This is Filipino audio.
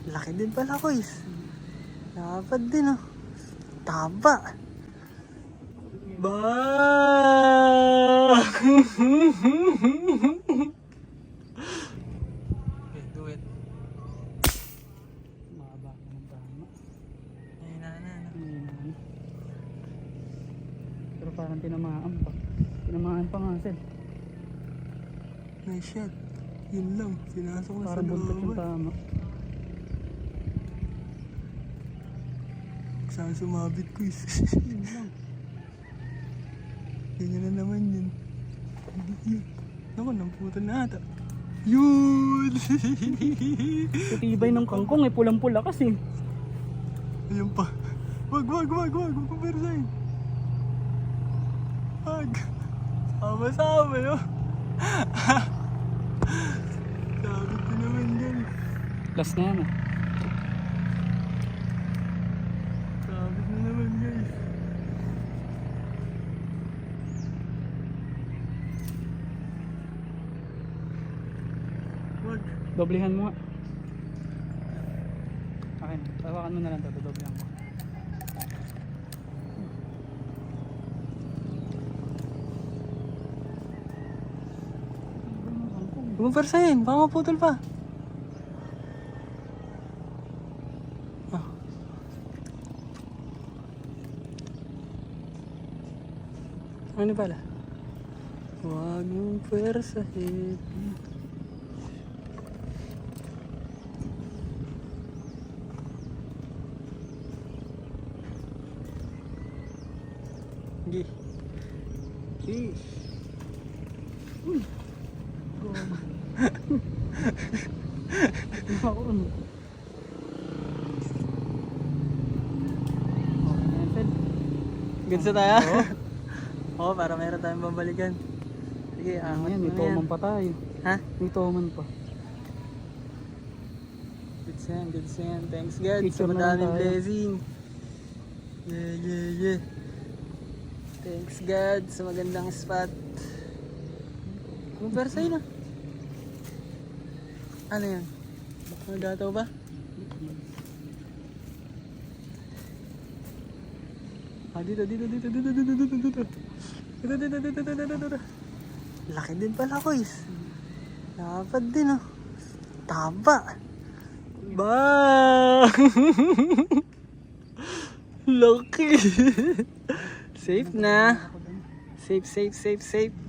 Laki din pala, guys. Dapat din, oh. Taba. Ba! Okay, do it. Mahaba ka ng tama. Ayun na. Pero parang tinamaan pa. Tinamaan pa nga, Sel. Nice shot. Yun lang. Sinasok na sa Parang buntot yung looban. tama. Saan sumabit, guys? Yun lang. Ganyan na naman yun. Yun. Naku, namputol na ata. Yun! Kutibay ng kangkong eh, pulang-pula kasi. Ayun pa. Wag mo persahin. Wag. Sama-sama, no? Sabit ko naman yan. Last na yan ah. Sabit na naman, guys. Wag. Doblehan mo nga. Okay na, tawakan mo na lang ito, doblehan mo. Huwag mo persahin. Baka maputol pa. Ah. Ano pala? Huwag mong persahin. Gi. Uy! Ako ano? Okay na yan, Sel. Goods na tayo? Oo, para meron tayong babalikan. Sige, Ano yan, may mo na toman pa tayo. Ha? May toman pa. Goods yan. Thanks God Picture sa na lang madaming tayo. blessing. Yeah. Thanks God sa magandang spot. Kumpara na. Ano yan? Magataw ba? Ah, dito. Laki din pala, guys. Dapat din, oh. Taba. Ba! Laki. Safe na. Safe.